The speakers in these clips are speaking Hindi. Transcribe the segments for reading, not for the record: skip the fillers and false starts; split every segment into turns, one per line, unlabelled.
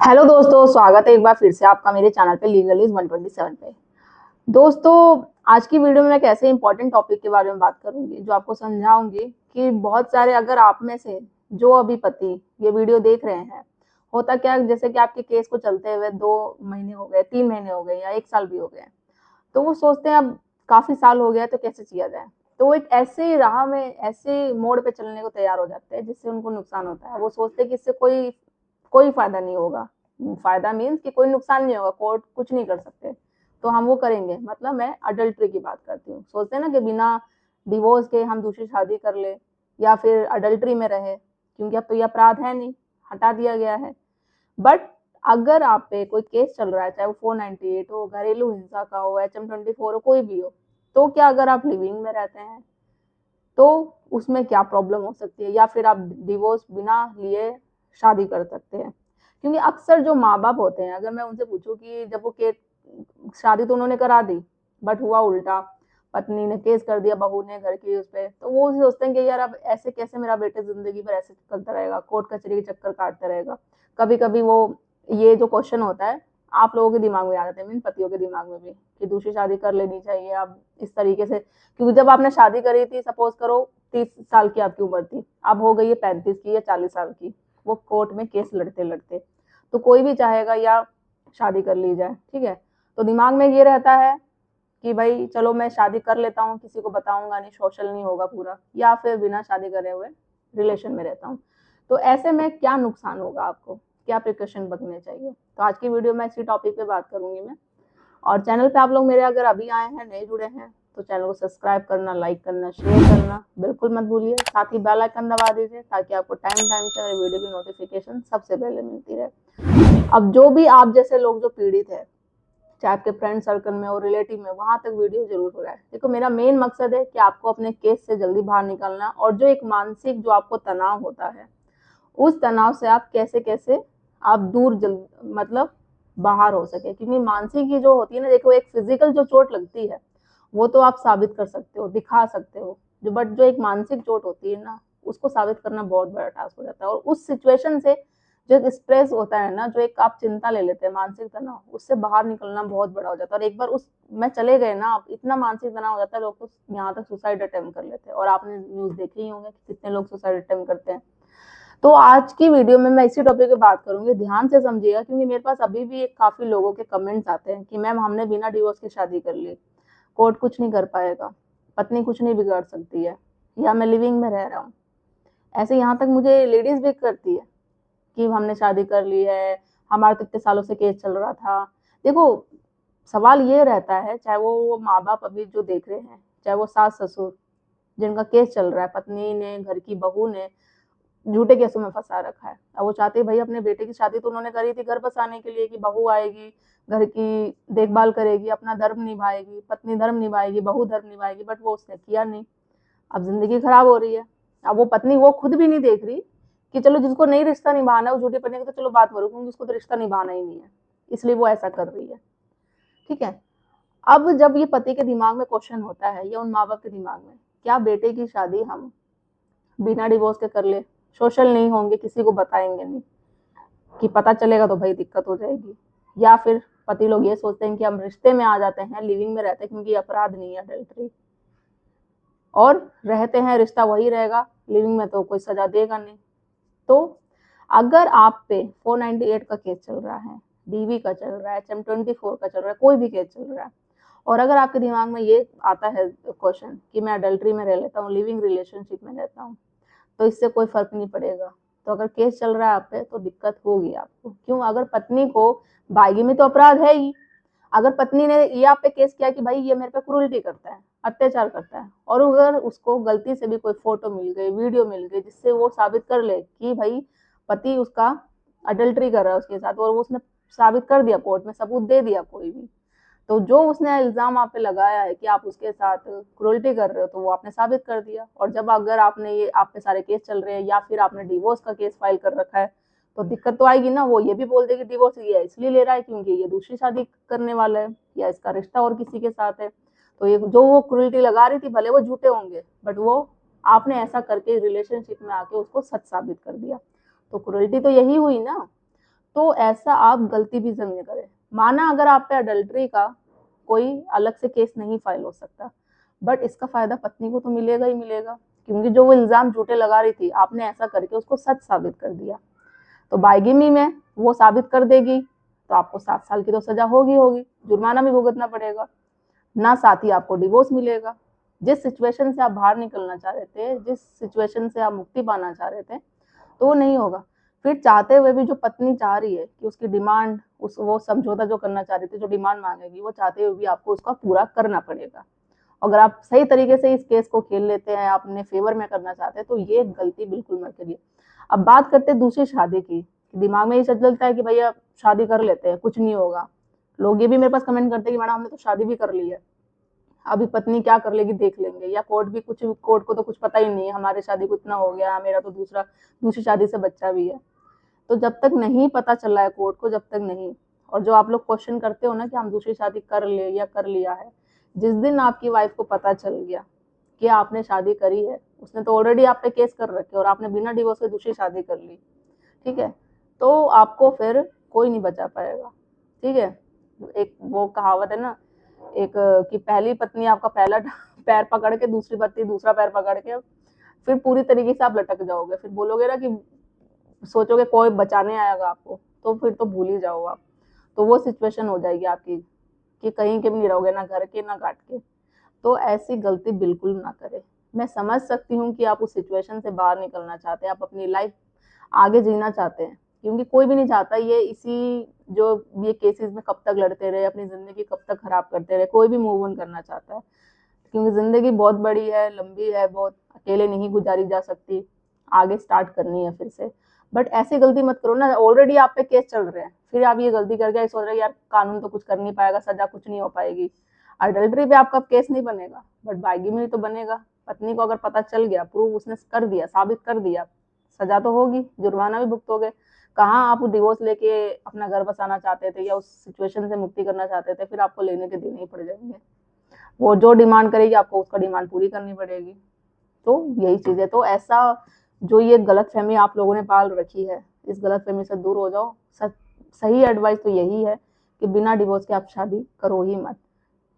हेलो दोस्तों, स्वागत है एक बार फिर से आपका मेरे चैनल पे लीगल इज 127 पे। दोस्तों, आज की वीडियो में मैं एक ऐसे इंपॉर्टेंट टॉपिक के बारे में बात करूंगी जो आपको समझाऊंगी कि बहुत सारे अगर आप में से जो अभी पति ये वीडियो देख रहे हैं, होता क्या है, जैसे कि आपके केस को चलते हुए 2 महीने हो गए, 3 महीने हो गए या 1 साल भी हो गए, तो वो सोचते हैं अब काफी साल हो गया तो कैसे किया जाए। तो वो एक ऐसे राह में, ऐसे मोड़ पे चलने को तैयार हो जाते हैं जिससे उनको नुकसान होता है। वो सोचते हैं कि इससे कोई कोई फायदा नहीं होगा। फायदा मीन्स कि कोई नुकसान नहीं होगा, कोर्ट कुछ नहीं कर सकते, तो हम वो करेंगे। मतलब मैं अडल्ट्री की बात करती हूँ। सोचते हैं ना कि बिना डिवोर्स के हम दूसरी शादी कर ले या फिर अडल्ट्री में रहे, क्योंकि अब तो ये अपराध है नहीं, हटा दिया गया है। बट अगर आप पे कोई केस चल रहा है, चाहे वो 498 हो, घरेलू हिंसा का हो, HM24 हो, कोई भी हो, तो क्या अगर आप लिविंग में रहते हैं तो उसमें क्या प्रॉब्लम हो सकती है, या फिर आप डिवोर्स बिना लिए शादी कर सकते हैं। क्योंकि अक्सर जो माँ बाप होते हैं, अगर मैं उनसे पूछूं कि जब वो केस, शादी तो उन्होंने करा दी बट हुआ उल्टा, पत्नी ने केस कर दिया बहू ने घर की उस पर, तो वो सोचते हैं कि यार अब ऐसे कैसे मेरा बेटे जिंदगी भर ऐसे चलता रहेगा, कोर्ट कचहरी के चक्कर काटता रहेगा। कभी कभी वो ये जो क्वेश्चन होता है आप लोगों के दिमाग में आ जाते हैं, मीन पतियों के दिमाग में भी, कि दूसरी शादी कर लेनी चाहिए अब इस तरीके से। क्योंकि जब आपने शादी करी थी, सपोज करो 30 साल की आपकी उम्र थी, अब हो गई है 35 की या 40 साल की, वो कोर्ट में केस लड़ते लड़ते, तो कोई भी चाहेगा या शादी कर ली जाए, ठीक है। तो दिमाग में ये रहता है कि भाई चलो मैं शादी कर लेता हूँ, किसी को बताऊंगा नहीं, सोशल नहीं होगा पूरा, या फिर बिना शादी करे हुए रिलेशन में रहता हूँ। तो ऐसे में क्या नुकसान होगा, आपको क्या प्रिकॉशन रखने चाहिए, तो आज की वीडियो में इसी टॉपिक पे बात करूंगी मैं। और चैनल पे आप लोग मेरे अगर अभी आए हैं, नए जुड़े हैं, तो चैनल को सब्सक्राइब करना, लाइक करना, शेयर करना बिल्कुल मत भूलिए। साथ ही बेल आइकन दबा दीजिए ताकि आपको टाइम टाइम से मेरे वीडियो की नोटिफिकेशन सबसे पहले मिलती रहे। अब जो भी आप जैसे लोग जो पीड़ित है, चाहे आपके फ्रेंड सर्कल में और रिलेटिव में, वहां तक वीडियो जरूर हो रहा है। देखो, मेरा मेन मकसद है कि आपको अपने केस से जल्दी बाहर निकलना, और जो एक मानसिक जो आपको तनाव होता है, उस तनाव से आप कैसे कैसे आप दूर मतलब बाहर हो सके। क्योंकि मानसिक की जो होती है ना, देखो एक फिजिकल जो चोट लगती है वो तो आप साबित कर सकते हो, दिखा सकते हो, जो बट जो एक मानसिक चोट होती है ना, उसको साबित करना बहुत बड़ा टास्क हो जाता है। और उस सिचुएशन से जो एक स्ट्रेस होता है ना, जो एक आप चिंता ले लेते हैं, मानसिक तनाव, उससे बाहर निकलना बहुत बड़ा हो जाता है। और एक बार उस में चले गए ना आप, इतना मानसिक तनाव हो जाता है, लोग तो यहाँ तक सुसाइड अटेम्प्ट कर लेते हैं। और आपने न्यूज देखे ही होंगे कि कितने लोग सुसाइड अटेम्प्ट करते हैं। तो आज की वीडियो में मैं इसी टॉपिक पे बात करूंगी, ध्यान से समझिएगा। क्योंकि मेरे पास अभी भी एक काफी लोगों के कमेंट्स आते हैं कि मैम हमने बिना डिवोर्स की शादी कर ली, कोर्ट कुछ नहीं कर पाएगा, पत्नी कुछ नहीं बिगाड़ सकती है, या मैं लिविंग में रह रहा हूँ। ऐसे यहाँ तक मुझे लेडीज भी करती है कि हमने शादी कर ली है, हमारा तो इतने सालों से केस चल रहा था। देखो, सवाल ये रहता है, चाहे वो माँ बाप अभी जो देख रहे हैं, चाहे वो सास ससुर जिनका केस चल रहा है, पत्नी ने, घर की बहू ने झूठे केसों में फंसा रखा है। अब वो चाहते भाई, अपने बेटे की शादी तो उन्होंने करी थी घर बसाने के लिए कि बहू आएगी, घर की देखभाल करेगी, अपना धर्म निभाएगी, पत्नी धर्म निभाएगी, बहू धर्म निभाएगी, बट वो उसने किया नहीं। अब जिंदगी खराब हो रही है। अब वो पत्नी वो खुद भी नहीं देख रही कि चलो जिसको नहीं रिश्ता निभाना है वो झूठे पड़ने की तो चलो बात करो, क्योंकि उसको तो रिश्ता निभाना ही नहीं है, इसलिए वो ऐसा कर रही है, ठीक है। अब जब ये पति के दिमाग में क्वेश्चन होता है, या उन माँ बाप के दिमाग में, क्या बेटे की शादी हम बिना डिवोर्स के कर ले, सोशल नहीं होंगे, किसी को बताएंगे नहीं, कि पता चलेगा तो भाई दिक्कत हो जाएगी। या फिर पति लोग ये सोचते हैं कि हम रिश्ते में आ जाते हैं, लिविंग में रहते हैं, क्योंकि अपराध नहीं है अडल्ट्री, और रहते हैं, रिश्ता वही रहेगा, लिविंग में तो कोई सजा देगा नहीं। तो अगर आप पे 498 का केस चल रहा है, डीवी का चल रहा है, HM24 का चल रहा है, कोई भी केस चल रहा है, और अगर आपके दिमाग में ये आता है क्वेश्चन कि मैं अडल्ट्री में रह लेता हूँ, लिविंग रिलेशनशिप में रहता हूँ, तो इससे कोई फर्क नहीं पड़ेगा, तो अगर केस चल रहा है आप पे तो दिक्कत होगी आपको। क्यों? अगर पत्नी को, भाई में तो अपराध है ही, अगर पत्नी ने ये आप पे केस किया कि भाई ये मेरे पे क्रूरल्टी करता है, अत्याचार करता है, और अगर उसको गलती से भी कोई फोटो मिल गई, वीडियो मिल गई, जिससे वो साबित कर ले कि भाई पति उसका अडल्ट्री कर रहा है उसके साथ, और वो उसने साबित कर दिया, कोर्ट में सबूत दे दिया कोई भी, तो जो उसने इल्जाम आप पे लगाया है कि आप उसके साथ क्रूरल्टी कर रहे हो, तो वो आपने साबित कर दिया। और जब अगर आपने ये, आप पे सारे केस चल रहे हैं, या फिर आपने डिवोर्स का केस फाइल कर रखा है, तो दिक्कत तो आएगी ना। वो ये भी बोल देगी डिवोर्स ये इसलिए ले रहा है क्योंकि ये दूसरी शादी करने वाला है, या इसका रिश्ता और किसी के साथ है। तो ये जो वो क्रूरल्टी लगा रही थी, भले वो झूठे होंगे, बट वो आपने ऐसा करके रिलेशनशिप में आके उसको सच साबित कर दिया, तो क्रूरल्टी तो यही हुई ना। तो ऐसा आप गलती भी ज़रूर करें। माना अगर आप पे अडल्ट्री का कोई अलग से केस नहीं फाइल हो सकता, बट इसका फ़ायदा पत्नी को तो मिलेगा ही मिलेगा, क्योंकि जो वो इल्ज़ाम झूठे लगा रही थी, आपने ऐसा करके उसको सच साबित कर दिया। तो बाइगिमी में वो साबित कर देगी, तो आपको 7 साल की तो सज़ा होगी, जुर्माना भी भुगतना पड़ेगा, ना साथ ही आपको डिवोर्स मिलेगा। जिस सिचुएशन से आप बाहर निकलना चाह रहे थे, जिस सिचुएशन से आप मुक्ति पाना चाह रहे थे, तो वो नहीं होगा। फिर चाहते हुए भी जो पत्नी चाह रही है कि उसकी डिमांड, वो समझौता जो करना चाह रही थी, जो डिमांड मांगेगी, वो चाहते हुए भी आपको उसका पूरा करना पड़ेगा। अगर आप सही तरीके से इस केस को खेल लेते हैं, आप अपने फेवर में करना चाहते हैं, तो ये गलती बिल्कुल मत करिए। अब बात करते हैं दूसरी शादी की। दिमाग में ये चलता है कि भैया शादी कर लेते हैं, कुछ नहीं होगा। लोग ये भी मेरे पास कमेंट करते हैं कि मैडम हमने तो शादी भी कर ली है, अभी पत्नी क्या कर लेगी देख लेंगे, या कोर्ट को तो कुछ पता ही नहीं है, हमारी शादी को इतना हो गया, मेरा तो दूसरी शादी से बच्चा भी है। तो जब तक नहीं पता चला है कोर्ट को, जब तक नहीं। और जो आप लोग क्वेश्चन करते हो ना कि हम दूसरी शादी कर ले या कर लिया है, जिस दिन आपकी वाइफ को पता चल गया कि आपने शादी करी है, उसने तो ऑलरेडी आप पे केस कर रखे और आपने बिना डिवोर्स के दूसरी शादी कर ली, ठीक है, तो आपको फिर कोई नहीं बचा पाएगा, ठीक है। एक वो कहावत है ना, एक कि पहली पत्नी आपका पहला पैर पकड़ के, दूसरी पत्नी दूसरा पैर पकड़ के, फिर पूरी तरीके से आप लटक जाओगे। फिर बोलोगे ना कि सोचोगे कोई बचाने आएगा आपको, तो फिर तो भूल ही जाओ आप। तो वो सिचुएशन हो जाएगी आपकी कि कहीं के भी नहीं रहोगे, ना घर के ना घाट के। तो ऐसी गलती बिल्कुल ना करें। मैं समझ सकती हूँ कि आप उस सिचुएशन से बाहर निकलना चाहते हैं, आप अपनी लाइफ आगे जीना चाहते हैं, क्योंकि कोई भी नहीं चाहता ये केसेस में कब तक लड़ते रहे, अपनी जिंदगी कब तक खराब करते रहे। कोई भी मूव ऑन करना चाहता है, क्योंकि जिंदगी बहुत बड़ी है, लंबी है, बहुत अकेले नहीं गुजारी जा सकती, आगे स्टार्ट करनी है फिर से। बट ऐसी गलती मत करो ना, ऑलरेडी आप पे केस चल रहे हैं, फिर आप ये गलती करके सोच रहे यार कानून तो कुछ कर नहीं पाएगा, सजा कुछ नहीं हो पाएगी। अडल्ट्री पे आपका केस नहीं बनेगा, बट बाइगिमी तो बनेगा। पत्नी को अगर पता चल गया, प्रूव उसने कर दिया, साबित कर दिया, सजा तो होगी, जुर्माना भी भुगतोगे। कहाँ आप डिवोर्स लेके अपना घर बसाना चाहते थे या उस सिचुएशन से मुक्ति करना चाहते थे, फिर आपको लेने के देने ही पड़ जाएंगे। वो जो डिमांड करेगी आपको उसका डिमांड पूरी करनी पड़ेगी। तो यही चीज़ है। तो ऐसा जो ये गलतफहमी आप लोगों ने पाल रखी है, इस गलतफहमी से दूर हो जाओ। सही एडवाइस तो यही है कि बिना डिवोर्स के आप शादी करो ही मत,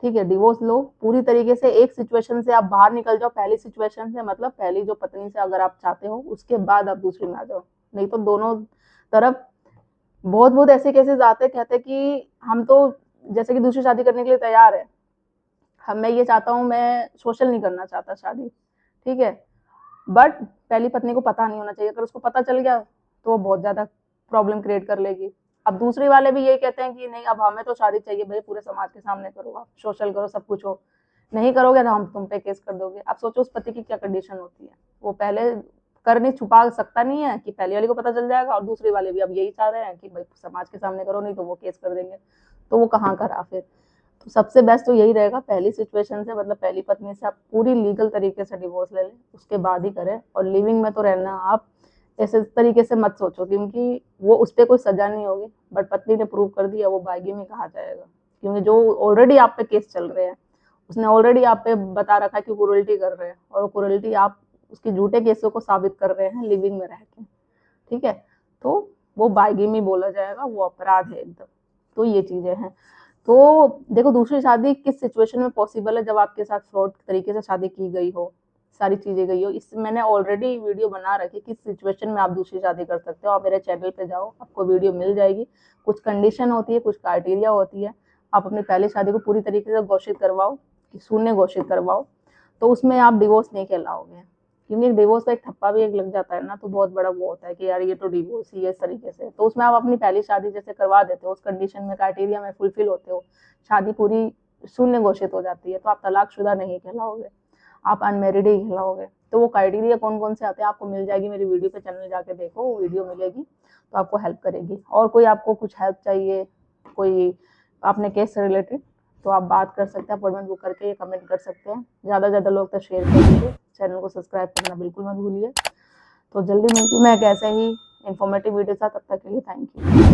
ठीक है। डिवोर्स लो पूरी तरीके से, एक सिचुएशन से आप बाहर निकल जाओ। पहली सिचुएशन से मतलब पहली जो पत्नी से अगर आप चाहते हो, उसके बाद आप दूसरी में आ जाओ। नहीं तो दोनों तरफ बहुत ऐसे केसेस आते, कहते कि हम तो जैसे कि दूसरी शादी करने के लिए तैयार है, मैं ये चाहता हूँ, मैं सोशल नहीं करना चाहता शादी, ठीक है, बट पहली पत्नी को पता नहीं होना चाहिए। अगर उसको पता चल गया तो वो बहुत ज्यादा प्रॉब्लम क्रिएट कर लेगी। अब दूसरे वाले भी यही कहते हैं कि नहीं, अब हमें तो शादी चाहिए भाई, पूरे समाज के सामने करो, आप सोशल करो, सब कुछ हो, नहीं करोगे तो हम तुम पे केस कर दोगे। अब सोचो उस पति की क्या कंडीशन होती है। वो पहले करने छुपा सकता नहीं है कि पहले वाली को पता चल जाएगा, और दूसरी वाले भी अब यही चाह रहे हैं कि भाई समाज के सामने करो, नहीं तो वो केस कर देंगे। तो वो कहाँ करा फिर। तो सबसे बेस्ट तो यही रहेगा, पहली सिचुएशन से मतलब पहली पत्नी से आप पूरी लीगल तरीके से डिवोर्स ले लें, उसके बाद ही करें। और लिविंग में तो रहना आप ऐसे तरीके से मत सोचो, क्योंकि वो उस पर कोई सजा नहीं होगी, बट पत्नी ने प्रूव कर दिया, वो बाइगिमी कहा जाएगा। क्योंकि जो ऑलरेडी आप पे केस चल रहे हैं, उसने ऑलरेडी आप पे बता रखा है कि क्रूरल्टी कर रहे हैं, और वो क्रूरल्टी आप उसकी झूठे केसों को साबित कर रहे हैं लिविंग में रह के, ठीक है। तो वो बाइगिमी बोला जाएगा, वो अपराध है एकदम। तो ये चीजें हैं। तो देखो, दूसरी शादी किस सिचुएशन में पॉसिबल है, जब आपके साथ फ्रॉड तरीके से शादी की गई हो, सारी चीजें गई हो। इससे मैंने ऑलरेडी वीडियो बना रखी, किस सिचुएशन में आप दूसरी शादी कर सकते हो। आप मेरे चैनल पे जाओ, आपको वीडियो मिल जाएगी। कुछ कंडीशन होती है, कुछ क्राइटेरिया होती है। आप अपनी पहली शादी को पूरी तरीके से घोषित करवाओ, कि शून्य घोषित करवाओ, तो उसमें आप डिवोर्स नहीं कहलाओगे। क्योंकि डिवोर्स का एक ठप्पा भी एक लग जाता है ना, तो बहुत बड़ा वो होता है कि यार ये तो डिवोर्स ही है इस तरीके से। तो उसमें आप अपनी पहली शादी जैसे करवा देते हो, उस कंडीशन में, क्राइटेरिया में फुलफिल होते हो, शादी पूरी शून्य घोषित हो जाती है, तो आप तलाकशुदा नहीं कहलाओगे, आप अनमेरिड ही कहलाओगे। तो वो क्राइटेरिया कौन कौन से आते हैं आपको मिल जाएगी, मेरी वीडियो पे चैनल जाके देखो, वीडियो मिलेगी, तो आपको हेल्प करेगी। और कोई आपको कुछ हेल्प चाहिए, कोई अपने केस से रिलेटेड, तो आप बात कर सकते हैं, अपॉइंटमेंट बुक करके कमेंट कर सकते हैं। ज़्यादा से ज़्यादा लोग तक शेयर करिए, चैनल को सब्सक्राइब करना बिल्कुल मत भूलिए। तो जल्दी मिलती हूँ मैं एक ऐसे ही इन्फॉर्मेटिव वीडियो के साथ, तब तक के लिए थैंक यू।